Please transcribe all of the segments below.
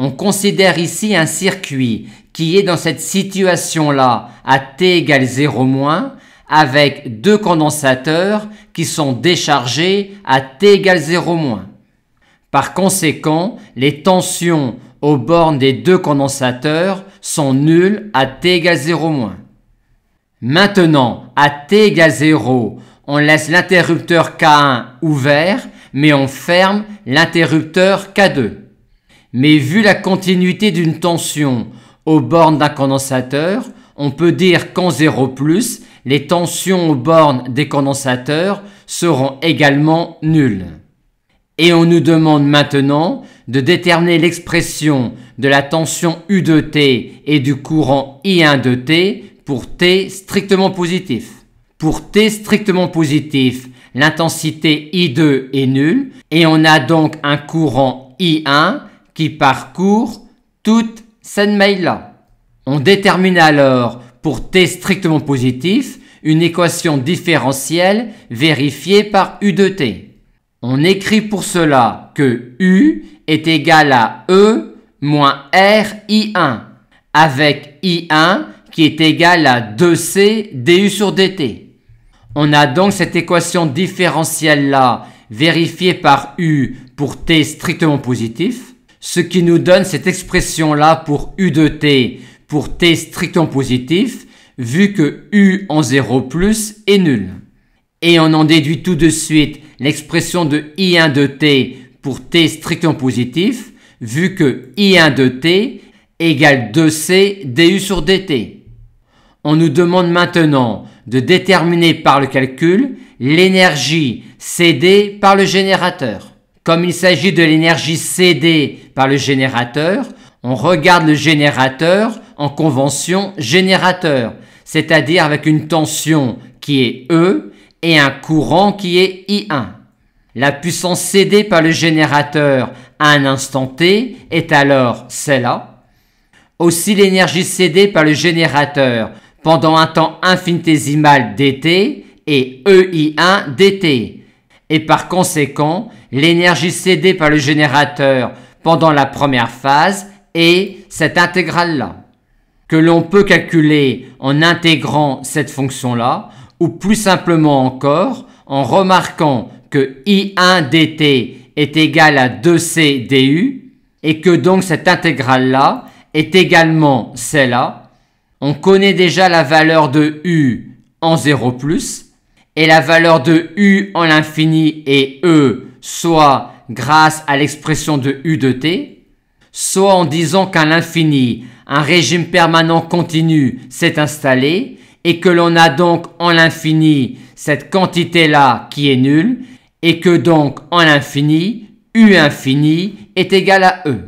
On considère ici un circuit qui est dans cette situation-là à T égale 0-, avec deux condensateurs qui sont déchargés à T égale 0-. Par conséquent, les tensions aux bornes des deux condensateurs sont nulles à T égale 0-. Maintenant, à T égale 0, on laisse l'interrupteur K1 ouvert, mais on ferme l'interrupteur K2. Mais vu la continuité d'une tension aux bornes d'un condensateur, on peut dire qu'en 0+, les tensions aux bornes des condensateurs seront également nulles. Et on nous demande maintenant de déterminer l'expression de la tension U de T et du courant I1 de T pour T strictement positif. Pour T strictement positif, l'intensité I2 est nulle et on a donc un courant I1 qui parcourt toute cette maille-là. On détermine alors pour T strictement positif une équation différentielle vérifiée par U de T. On écrit pour cela que U est égal à E moins R I1 avec I1 qui est égal à 2C du sur dt. On a donc cette équation différentielle-là vérifiée par U pour T strictement positif, ce qui nous donne cette expression-là pour U de T pour T strictement positif, vu que U en 0+ est nul. Et on en déduit tout de suite l'expression de I1 de T pour T strictement positif, vu que I1 de T égale 2C du sur dt. On nous demande maintenant de déterminer par le calcul l'énergie cédée par le générateur. Comme il s'agit de l'énergie cédée par le générateur, on regarde le générateur en convention générateur, c'est-à-dire avec une tension qui est E et un courant qui est I1. La puissance cédée par le générateur à un instant T est alors celle-là. Aussi l'énergie cédée par le générateur pendant un temps infinitésimal dt est EI1 dt. Et par conséquent, l'énergie cédée par le générateur pendant la première phase est cette intégrale-là, que l'on peut calculer en intégrant cette fonction-là, ou plus simplement encore en remarquant que I1 dt est égal à 2C du et que donc cette intégrale-là est également celle-là. On connaît déjà la valeur de U en 0+, et la valeur de U en l'infini et E, soit grâce à l'expression de U de T, soit en disant qu'à l'infini, un régime permanent continu s'est installé et que l'on a donc en l'infini cette quantité-là qui est nulle et que donc en l'infini, U infini est égal à E.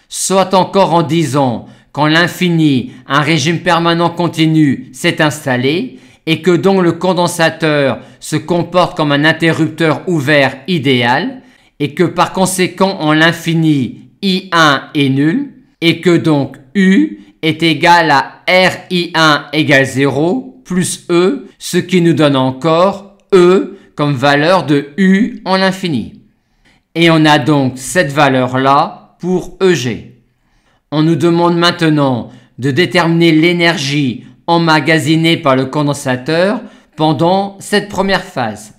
Soit encore en disant qu'en l'infini, un régime permanent continu s'est installé et que donc le condensateur se comporte comme un interrupteur ouvert idéal et que par conséquent en l'infini, I1 est nul et que donc U est égal à RI1 égale 0 plus E, ce qui nous donne encore E comme valeur de U en l'infini. Et on a donc cette valeur-là pour EG. On nous demande maintenant de déterminer l'énergie emmagasinée par le condensateur pendant cette première phase.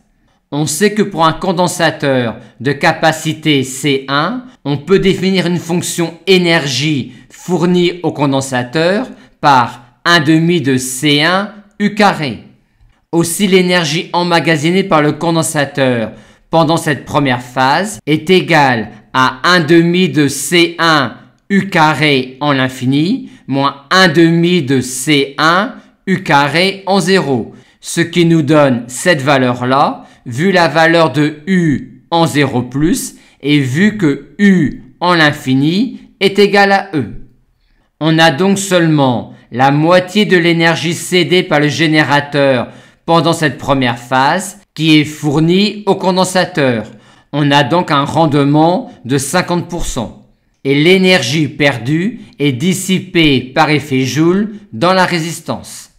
On sait que pour un condensateur de capacité C1, on peut définir une fonction énergie fournie au condensateur par 1/2 de C1 U carré. Aussi l'énergie emmagasinée par le condensateur pendant cette première phase est égale à 1/2 de C1 U carré en l'infini moins 1/2 de C1 U carré en 0, ce qui nous donne cette valeur-là, vu la valeur de U en 0+, et vu que U en l'infini est égal à E. On a donc seulement la moitié de l'énergie cédée par le générateur pendant cette première phase qui est fournie au condensateur. On a donc un rendement de 50%. Et l'énergie perdue est dissipée par effet Joule dans la résistance.